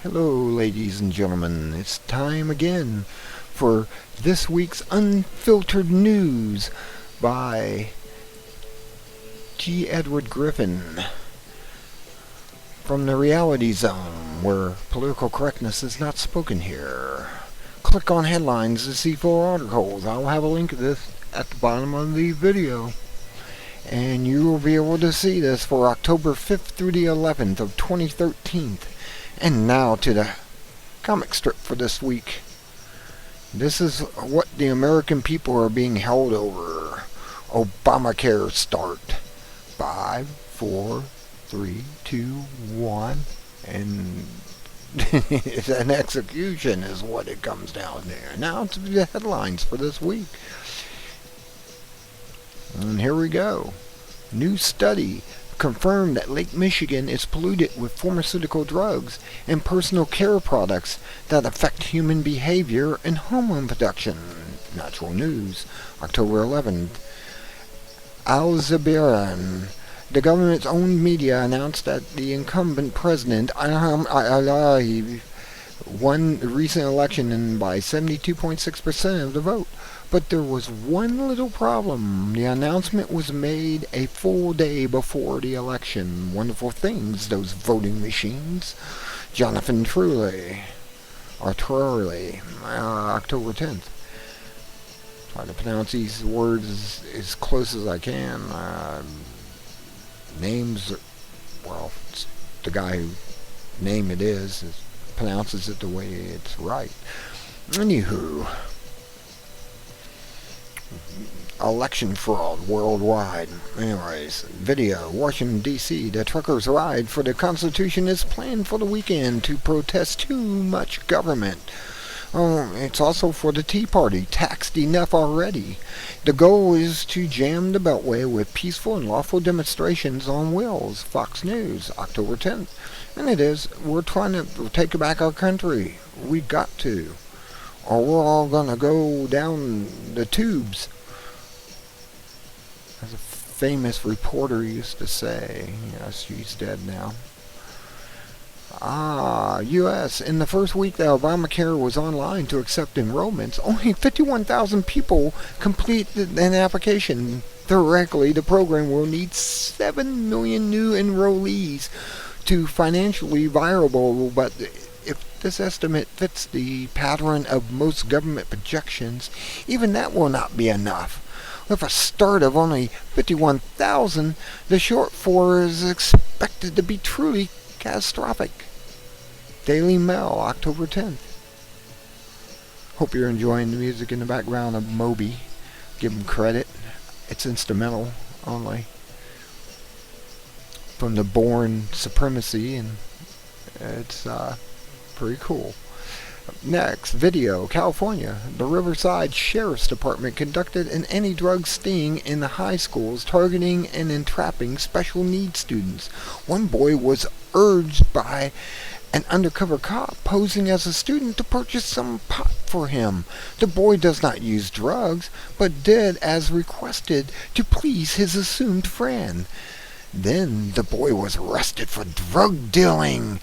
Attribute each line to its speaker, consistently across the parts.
Speaker 1: Hello, ladies and gentlemen. It's time again for this week's Unfiltered News by G. Edward Griffin from the Reality Zone, where political correctness is not spoken here. Click on headlines to see full articles. I'll have a link to this at the bottom of the video. And you will be able to see this for October 5th through the 11th of 2013. And now to the comic strip for this week. This is what the American people are being held over. Obamacare start. 5, 4, 3, 2, 1. And an execution is what it comes down there. Now to the headlines for this week. And here we go. New study confirmed that Lake Michigan is polluted with pharmaceutical drugs and personal care products that affect human behavior and hormone production. Natural News, October 11th. Al Zabiran, the government's own media, announced that the incumbent president won the recent election by 72.6% of the vote. But there was one little problem. The announcement was made a full day before the election. Wonderful things, those voting machines. Jonathan Truly, October 10th. Try to pronounce these words as close as I can. Names, well, it's the guy whose name it is pronounces it the way it's right. Anywho, election fraud worldwide. Anyways, video. Washington, D.C. The truckers' ride for the Constitution is planned for the weekend to protest too much government. Oh, it's also for the Tea Party, taxed enough already. The goal is to jam the Beltway with peaceful and lawful demonstrations on wheels. Fox News, October 10th. And it is. We're trying to take back our country. We got to. Or we're all going to go down the tubes. As a famous reporter used to say. Yes, she's dead now. U.S. In the first week that Obamacare was online to accept enrollments, only 51,000 people completed an application. Theoretically, the program will need 7 million new enrollees to financially viable, but if this estimate fits the pattern of most government projections, even that will not be enough. With a start of only 51,000, the shortfall is expected to be truly catastrophic. Daily Mail, October 10th. Hope you're enjoying the music in the background of Moby. Give him credit. It's instrumental only. From the Born Supremacy, and it's pretty cool. Next, video. California. The Riverside Sheriff's Department conducted an anti-drug sting in the high schools, targeting and entrapping special needs students. One boy was urged by an undercover cop posing as a student to purchase some pot for him. The boy does not use drugs, but did as requested to please his assumed friend. Then the boy was arrested for drug dealing,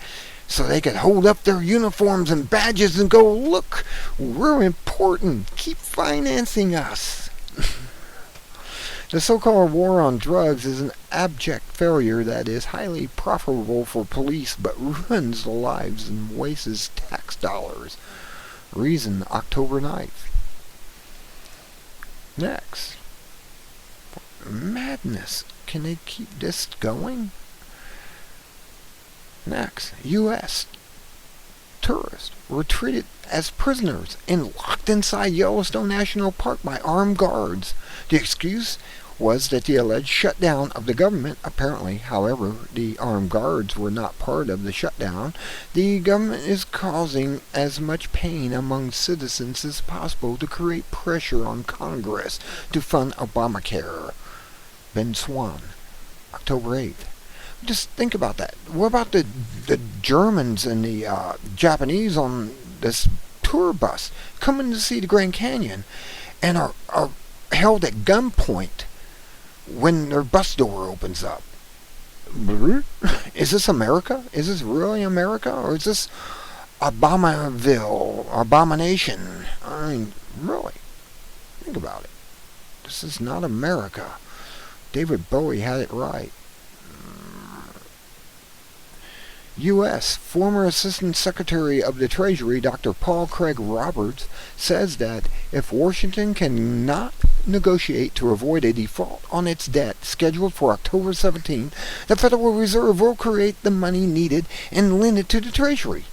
Speaker 1: so they could hold up their uniforms and badges and go, "Look, we're important. Keep financing us." The so-called war on drugs is an abject failure that is highly profitable for police but ruins the lives and wastes tax dollars. Reason, October 9th. Next. Madness. Can they keep this going? Next. U.S. tourists were treated as prisoners and locked inside Yellowstone National Park by armed guards. The excuse was that the alleged shutdown of the government. Apparently, however, the armed guards were not part of the shutdown. The government is causing as much pain among citizens as possible to create pressure on Congress to fund Obamacare. Ben Swan, October 8th. Just think about that. What about the Germans and the Japanese on this tour bus coming to see the Grand Canyon and are held at gunpoint when their bus door opens up? Is this America? Is this really America? Or is this Obamaville, abomination. I mean, really, think about it. This is not America. David Bowie had it right. U.S. former Assistant Secretary of the Treasury, Dr. Paul Craig Roberts, says that if Washington cannot negotiate to avoid a default on its debt scheduled for October 17, the Federal Reserve will create the money needed and lend it to the Treasury.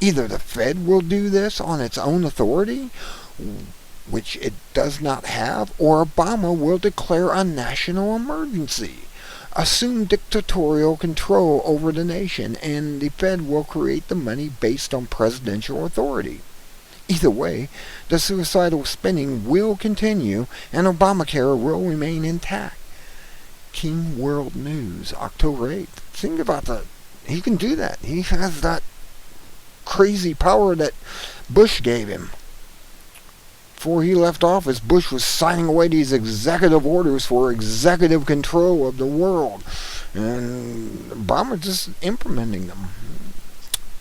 Speaker 1: Either the Fed will do this on its own authority, which it does not have, or Obama will declare a national emergency, assume dictatorial control over the nation, and the Fed will create the money based on presidential authority. Either way, the suicidal spending will continue and Obamacare will remain intact. King World News, October 8th. Think about that. He can do that. He has that crazy power that Bush gave him. Before he left office, Bush was signing away these executive orders for executive control of the world. And Obama's just implementing them,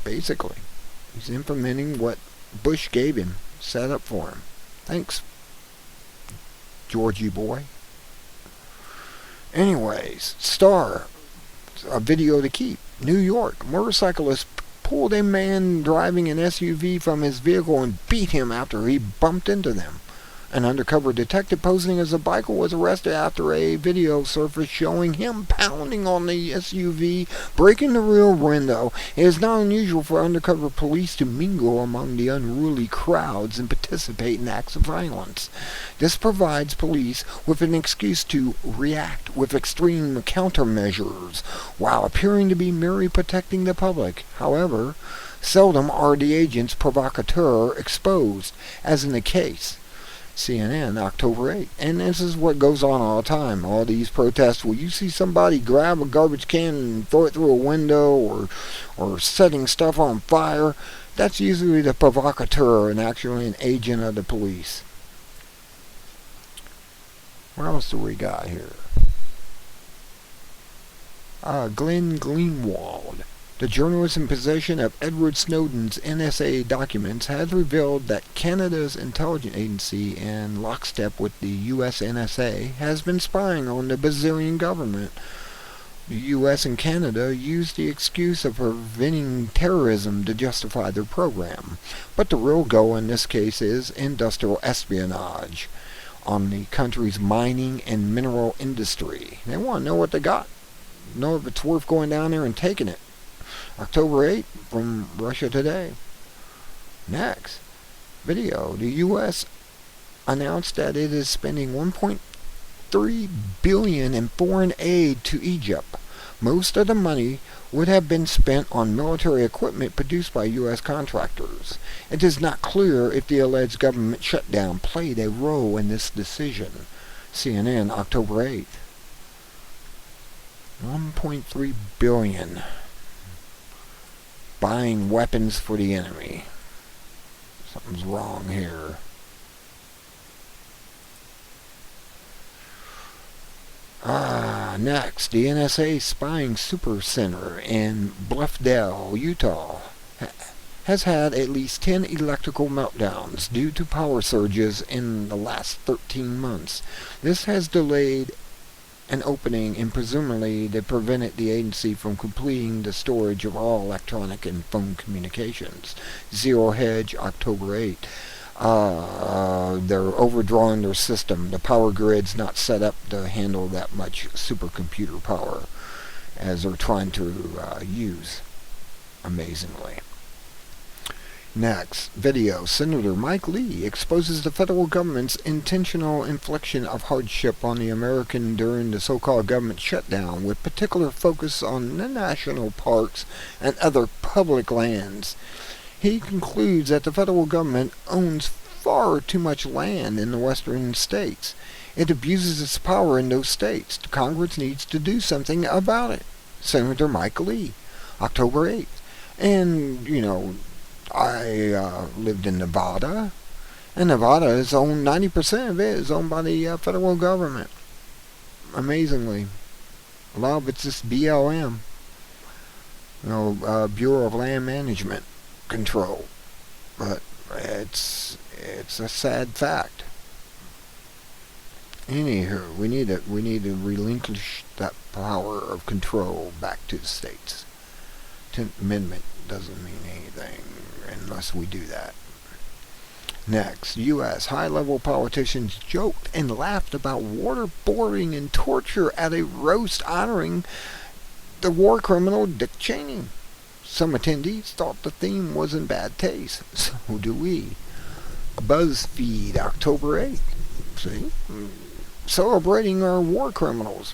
Speaker 1: basically. He's implementing what Bush gave him, set up for him. Thanks, Georgie boy. Anyways, Star, a video to keep. New York, motorcyclist pulled a man driving an SUV from his vehicle and beat him after he bumped into them. An undercover detective posing as a biker was arrested after a video surfaced showing him pounding on the SUV, breaking the rear window. It is not unusual for undercover police to mingle among the unruly crowds and participate in acts of violence. This provides police with an excuse to react with extreme countermeasures, while appearing to be merely protecting the public. However, seldom are the agents provocateur exposed, as in the case. CNN, October 8th. And this is what goes on all the time. All these protests where you see somebody grab a garbage can and throw it through a window or setting stuff on fire. That's usually the provocateur and actually an agent of the police. What else do we got here? Glenn Greenwald, the journalist in possession of Edward Snowden's NSA documents, has revealed that Canada's intelligence agency, in lockstep with the U.S. NSA, has been spying on the Brazilian government. The U.S. and Canada used the excuse of preventing terrorism to justify their program. But the real goal in this case is industrial espionage on the country's mining and mineral industry. They want to know what they got. Know if it's worth going down there and taking it. October 8th from Russia Today. Next video. The U.S. announced that it is spending $1.3 billion in foreign aid to Egypt. Most of the money would have been spent on military equipment produced by U.S. contractors. It is not clear if the alleged government shutdown played a role in this decision. CNN, October 8th. $1.3 billion. Buying weapons for the enemy. Something's wrong here. Next, the NSA spying super center in Bluffdale, Utah, has had at least 10 electrical meltdowns due to power surges in the last 13 months. This has delayed an opening and presumably they prevented the agency from completing the storage of all electronic and phone communications. Zero Hedge, October 8. They're overdrawing their system. The power grid's not set up to handle that much supercomputer power as they're trying to use, amazingly. Next video. Senator Mike Lee exposes the federal government's intentional infliction of hardship on the American during the so-called government shutdown, with particular focus on the national parks and other public lands. He concludes that the federal government owns far too much land in the western states. It abuses its power in those states. Congress needs to do something about it. Senator Mike Lee, October 8th. And, I lived in Nevada, and Nevada is owned, 90% of it is owned by the federal government. Amazingly. A lot of it's just BLM, Bureau of Land Management. control. But it's a sad fact. Anywho, we need to relinquish that power of control back to the states. 10th Amendment doesn't mean anything unless we do that. Next, U.S. high-level politicians joked and laughed about waterboarding and torture at a roast honoring the war criminal Dick Cheney. Some attendees thought the theme was in bad taste. So do we. BuzzFeed, October 8th. See? Celebrating our war criminals.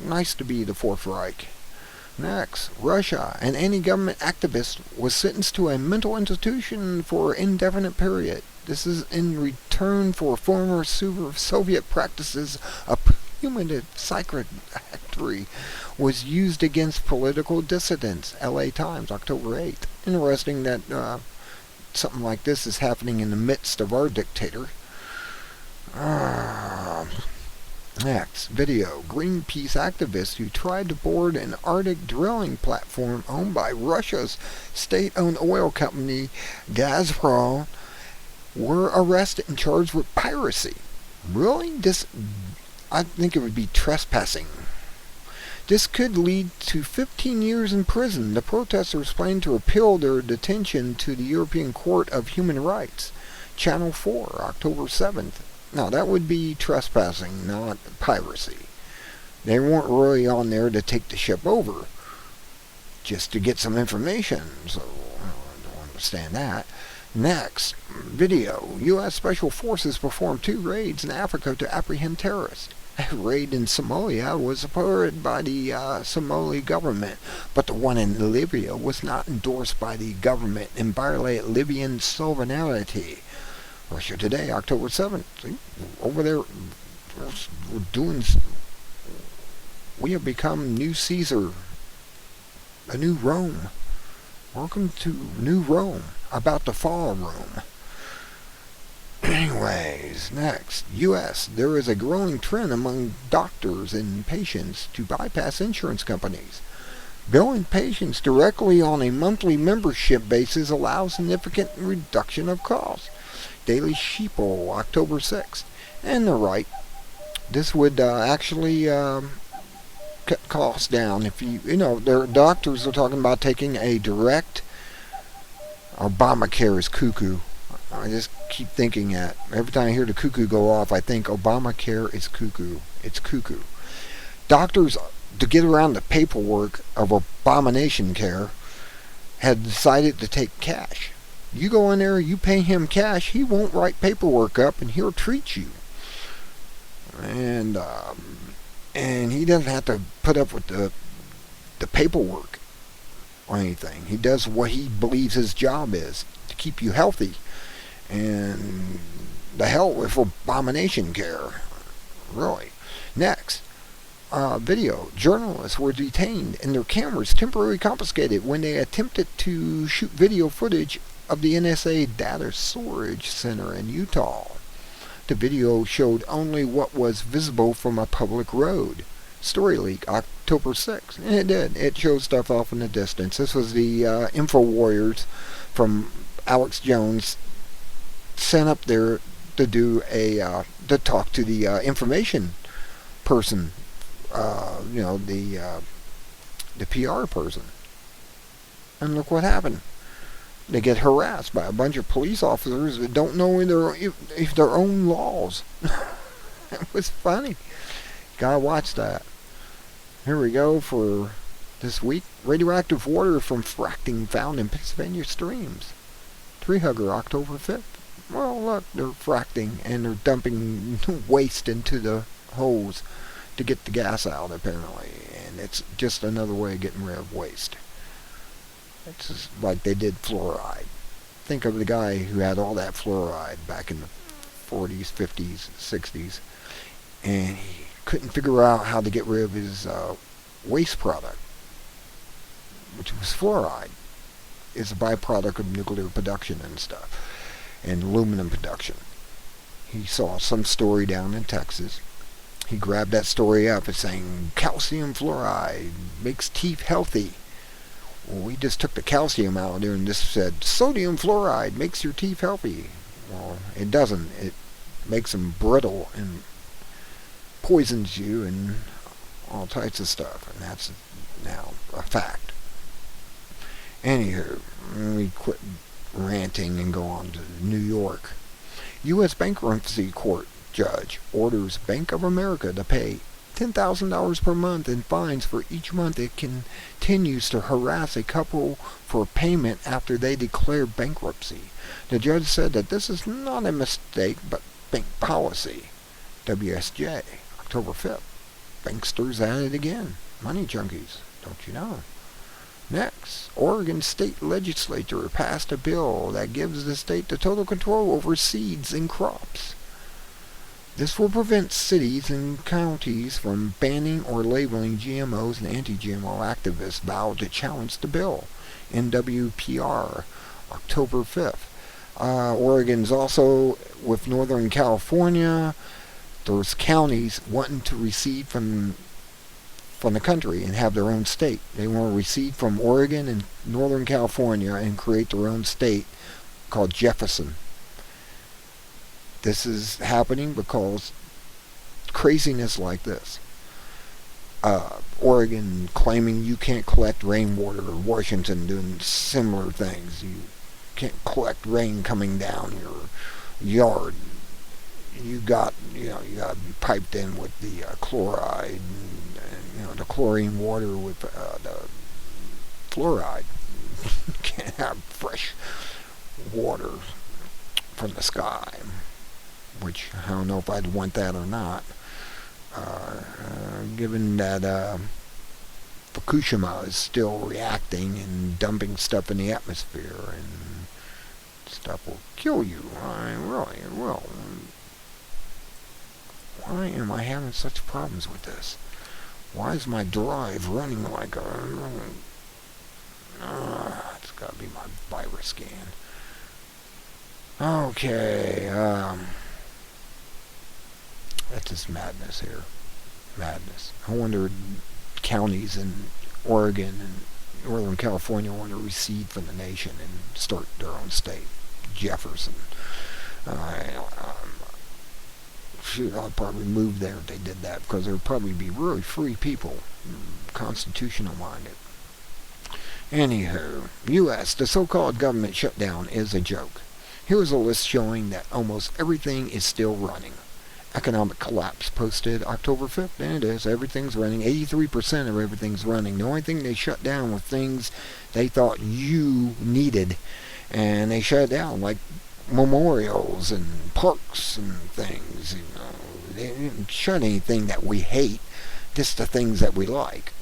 Speaker 1: Nice to be the Fourth Reich. Next, Russia. An anti-government activist was sentenced to a mental institution for an indefinite period. This is in return for former Soviet practices of punitive psychiatry was used against political dissidents. L.A. Times, October 8th. Interesting that something like this is happening in the midst of our dictator. Next, video. Greenpeace activists who tried to board an Arctic drilling platform owned by Russia's state-owned oil company Gazprom were arrested and charged with piracy. Really? I think it would be trespassing. This could lead to 15 years in prison. The protesters plan to appeal their detention to the European Court of Human Rights. Channel 4, October 7th. Now, that would be trespassing, not piracy. They weren't really on there to take the ship over, just to get some information, so I don't understand that. Next, video. U.S. Special Forces performed 2 raids in Africa to apprehend terrorists. A raid in Somalia was supported by the Somali government, but the one in Libya was not endorsed by the government and violated Libyan sovereignty. Russia Today, October 7th. See, over there, we have become New Caesar, a new Rome. Welcome to New Rome, about to fall Rome. Anyways, next, U.S. There is a growing trend among doctors and patients to bypass insurance companies. Billing patients directly on a monthly membership basis allows significant reduction of costs. Daily Sheeple, October 6th. And they're right. This would actually cut costs down. If their doctors are talking about taking a direct. Obamacare is cuckoo. I just keep thinking that. Every time I hear the cuckoo go off, I think Obamacare is cuckoo. It's cuckoo. Doctors, to get around the paperwork of abomination care, had decided to take cash. You go in there, you pay him cash, he won't write paperwork up, and he'll treat you. And he doesn't have to put up with the paperwork or anything. He does what he believes his job is, to keep you healthy. And the hell with abomination care. Really. Next. Video. Journalists were detained and their cameras temporarily confiscated when they attempted to shoot video footage of the NSA data storage center in Utah. The video showed only what was visible from a public road. Story leak, October 6th. And it did. It showed stuff off in the distance. This was the Info Warriors from Alex Jones sent up there to do to talk to the information person, the PR person. And look what happened. They get harassed by a bunch of police officers that don't know if their own laws. It was funny. Gotta watch that. Here we go for this week. Radioactive water from fracking found in Pennsylvania streams. Tree hugger, October 5th. Well, look, they're fracking and they're dumping waste into the hose to get the gas out, apparently. And it's just another way of getting rid of waste. It's just like they did fluoride. Think of the guy who had all that fluoride back in the 40s, 50s, 60s. And he couldn't figure out how to get rid of his waste product, which was fluoride. It's a byproduct of nuclear production and stuff, and aluminum production. He saw some story down in Texas. He grabbed that story up and saying, calcium fluoride makes teeth healthy. Well, we just took the calcium out of there and just said sodium fluoride makes your teeth healthy. Well, it doesn't. It makes them brittle and poisons you and all types of stuff. And that's now a fact. Anywho, let me quit ranting and go on to New York. U.S. bankruptcy court judge orders Bank of America to pay $10,000 per month in fines for each month it continues to harass a couple for payment after they declare bankruptcy. The judge said that this is not a mistake but bank policy. WSJ, October 5th. Banksters at it again. Money junkies, don't you know? Next, Oregon State Legislature passed a bill that gives the state the total control over seeds and crops. This will prevent cities and counties from banning or labeling GMOs, and anti-GMO activists vowed to challenge the bill. N.W.O, October 5th. Oregon's also with Northern California. There's counties wanting to recede from the country and have their own state. They want to recede from Oregon and Northern California and create their own state called Jefferson. This is happening because craziness like this. Oregon claiming you can't collect rainwater, or Washington doing similar things. You can't collect rain coming down your yard. You got to be piped in with the chloride, and the chlorine water with the fluoride. You can't have fresh water from the sky, which I don't know if I'd want that or not. Given that Fukushima is still reacting and dumping stuff in the atmosphere, and stuff will kill you. I really will. Why am I having such problems with this? Why is my drive running like a... it's got to be my virus scan. Okay, that's just madness here. Madness. I wonder counties in Oregon and Northern California want to recede from the nation and start their own state. Jefferson. Shoot, I'd probably move there if they did that, because there would probably be really free people, constitutional minded. Anywho, U.S., the so-called government shutdown is a joke. Here's a list showing that almost everything is still running. Economic collapse posted October 5th, and it is. Everything's running. 83% of everything's running. The only thing they shut down were things they thought you needed, and they shut down, like memorials and parks and things. They didn't shut anything that we hate, just the things that we like.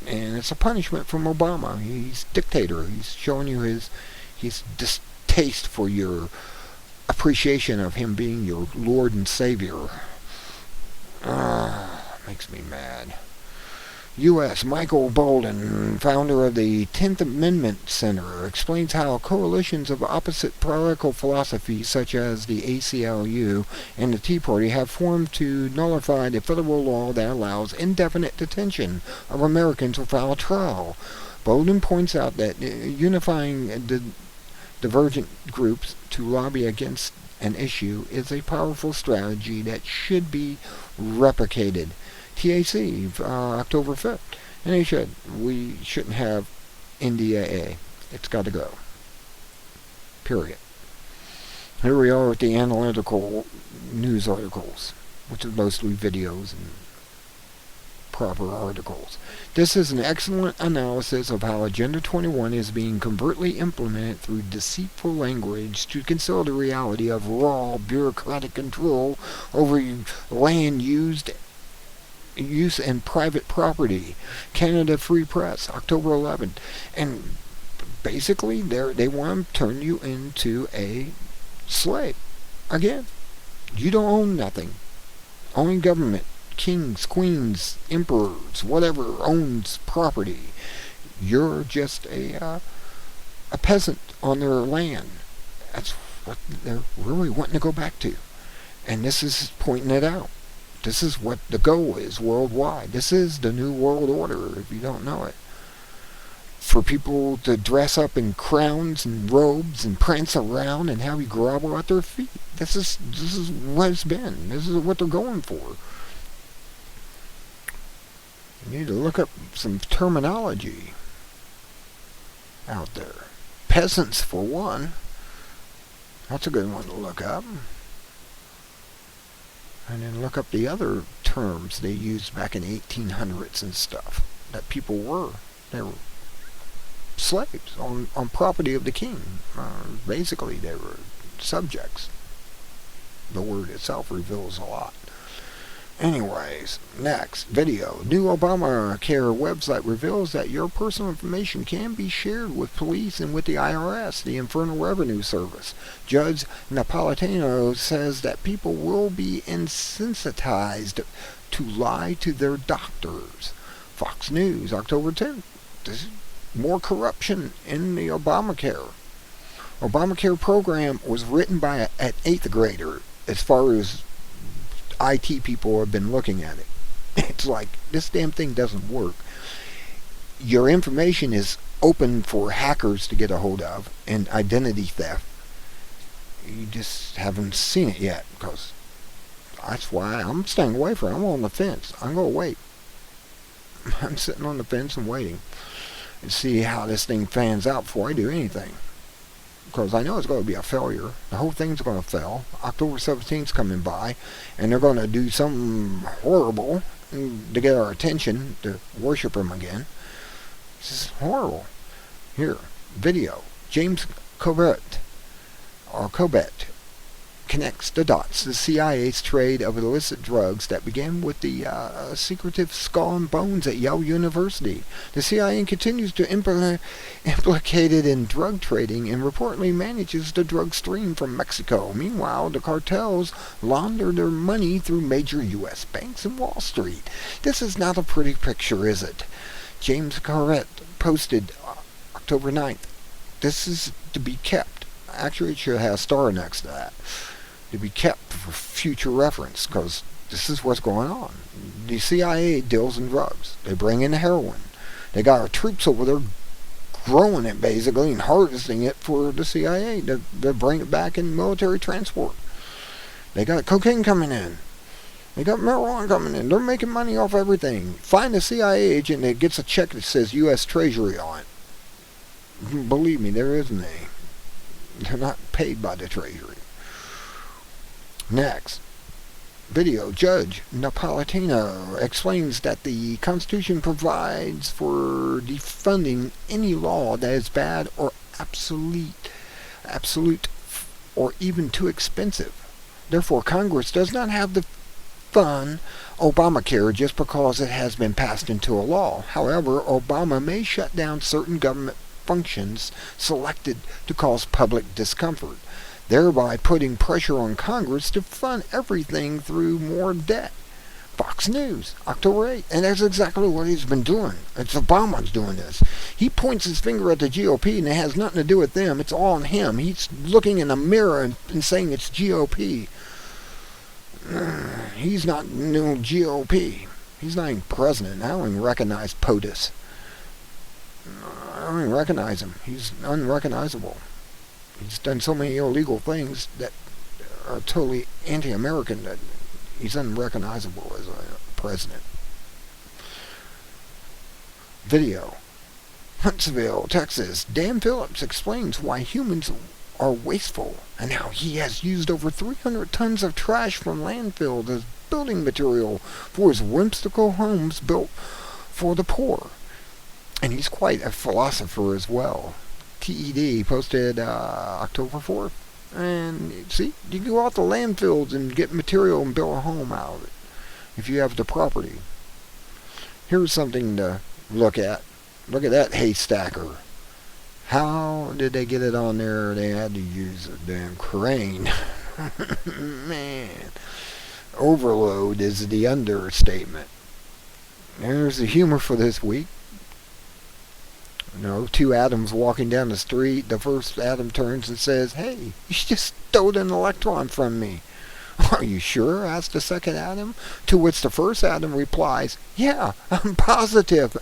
Speaker 1: And it's a punishment from Obama. He's dictator. He's showing you his distaste for your appreciation of him being your Lord and Savior. Makes me mad. U.S. Michael Bolden, founder of the 10th Amendment Center, explains how coalitions of opposite political philosophies such as the ACLU and the Tea Party have formed to nullify the federal law that allows indefinite detention of Americans without trial. Bolden points out that unifying the divergent groups to lobby against an issue is a powerful strategy that should be replicated. TAC, October 5th. And we shouldn't have NDAA. It's got to go. Period. Here we are with the analytical news articles, which are mostly videos and proper articles. This is an excellent analysis of how Agenda 21 is being covertly implemented through deceitful language to conceal the reality of raw bureaucratic control over land use and private property. Canada Free Press, October 11th. And basically, they want to turn you into a slave. Again, you don't own nothing. Only government, kings, queens, emperors, whatever owns property. You're just a peasant on their land. That's what they're really wanting to go back to. And this is pointing it out. This is what the goal is worldwide. This is the New World Order, if you don't know it. for people to dress up in crowns and robes and prance around and have you grovel at their feet. This is what it's been. This is what they're going for. You need to look up some terminology out there. Peasants, for one. That's a good one to look up. And then look up the other terms they used back in 1800s and stuff. That people were. They were slaves on property of the king. Basically, they were subjects. The word itself reveals a lot. Anyways, next video. New Obamacare website reveals that your personal information can be shared with police and with the IRS, the Internal Revenue Service. Judge Napolitano says that people will be insensitized to lie to their doctors. Fox News, October 10th. This is more corruption in the Obamacare. Obamacare program was written by an 8th grader, as far as IT people have been looking at it. It's like, this damn thing doesn't work. Your information is open for hackers to get a hold of, and identity theft. You just haven't seen it yet, because that's why I'm staying away from it. I'm on the fence. I'm going to wait. I'm sitting on the fence and waiting and see how this thing fans out before I do anything. Because I know it's going to be a failure. The whole thing's going to fail. October 17th's coming by, and they're going to do something horrible to get our attention, to worship them again. This is horrible. Here, video. James Corbett connects the dots. The CIA's trade of illicit drugs that began with the secretive Skull and Bones at Yale University. The CIA continues to implicated in drug trading and reportedly manages the drug stream from Mexico. Meanwhile, the cartels launder their money through major U.S. banks and Wall Street. This is not a pretty picture, is it? James Corbett posted October 9th. This is to be kept. Actually, it should have a star next to that. To be kept for future reference, because this is what's going on. The CIA deals in drugs. They bring in heroin. They got our troops over there growing it, basically, and harvesting it for the CIA to bring it back in military transport. They got cocaine coming in. They got marijuana coming in. They're making money off everything. Find a CIA agent that gets a check that says U.S. Treasury on it. Believe me, there isn't any. They're not paid by the Treasury. Next video. Judge Napolitano explains that the Constitution provides for defunding any law that is bad or absolute, or even too expensive. Therefore, Congress does not have to fund Obamacare just because it has been passed into a law. However, Obama may shut down certain government functions selected to cause public discomfort, thereby putting pressure on Congress to fund everything through more debt. Fox News, October 8th. And that's exactly what he's been doing. It's Obama's doing this. He points his finger at the GOP, and it has nothing to do with them. It's all on him. He's looking in a mirror and saying it's GOP. He's not no GOP. He's not even president. I don't even recognize POTUS. I don't even recognize him. He's unrecognizable. He's done so many illegal things that are totally anti-American that he's unrecognizable as a president. Video. Huntsville, Texas. Dan Phillips explains why humans are wasteful and how he has used over 300 tons of trash from landfill as building material for his whimsical homes built for the poor. And he's quite a philosopher as well. TED posted October 4th. And see, you can go out to landfills and get material and build a home out of it if you have the property. Here's something to look at. Look at that haystacker. How did they get it on there? They had to use a damn crane. Man. Overload is the understatement. There's the humor for this week. You know, two Adams walking down the street. The first Adam turns and says, "Hey, you just stole an electron from me." "Are you sure?" asked the second Adam. To which the first Adam replies, "Yeah, I'm positive."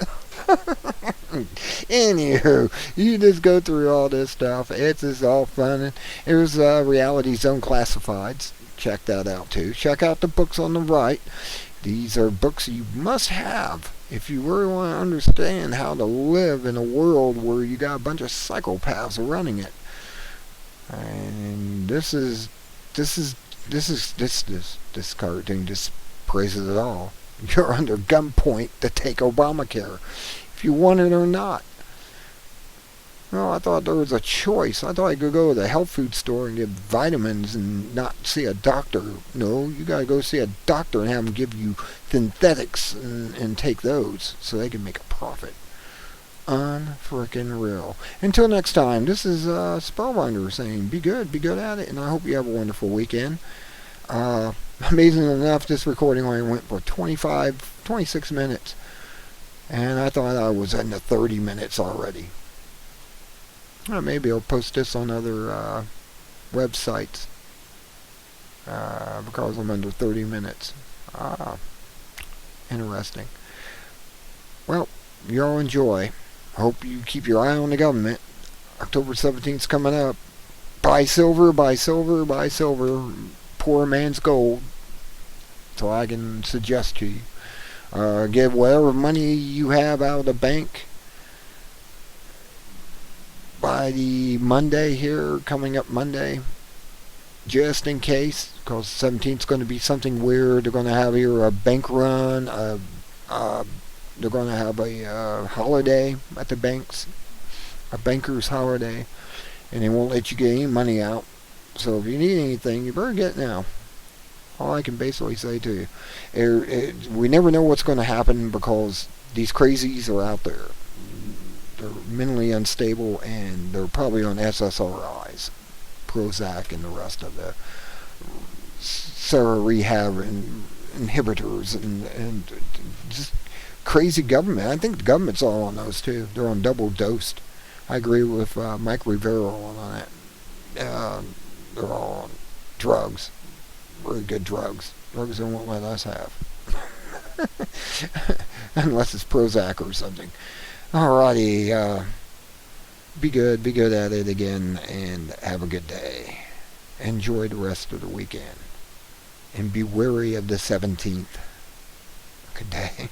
Speaker 1: Anywho, you just go through all this stuff. It's just all fun. And there's Reality Zone Classifieds. Check that out too. Check out the books on the right. These are books you must have if you really want to understand how to live in a world where you got a bunch of psychopaths running it. And this cartoon just praises it all. You're under gunpoint to take Obamacare, if you want it or not. Well, I thought there was a choice. I thought I could go to the health food store and get vitamins and not see a doctor. No, you gotta go see a doctor and have them give you synthetics and take those so they can make a profit. Unfrickin' real. Until next time, this is Spellbinder saying be good at it, and I hope you have a wonderful weekend. Amazingly enough, this recording only went for 26 minutes, and I thought I was in the 30 minutes already. Maybe I'll post this on other websites because I'm under 30 minutes. Interesting. Well, you all enjoy. Hope you keep your eye on the government. October 17th is coming up. Buy silver, buy silver, buy silver. Poor man's gold. So I can suggest to you. Give whatever money you have out of the bank by the Monday here, coming up Monday, just in case, because 17th is going to be something weird. They're going to have here a bank run, they're going to have a holiday at the banks, a banker's holiday, and they won't let you get any money out. So if you need anything, you better get it now. All I can basically say to you, we never know what's going to happen because these crazies are out there. They're mentally unstable, and they're probably on SSRIs, Prozac, and the rest of the rehab inhibitors, and just crazy government. I think the government's all on those too. They're on double dosed. I agree with Mike Rivera on that. They're all on drugs, really good drugs they won't let us have, unless it's Prozac or something. Alrighty, be good at it again, and have a good day. Enjoy the rest of the weekend, and be wary of the 17th. Good day.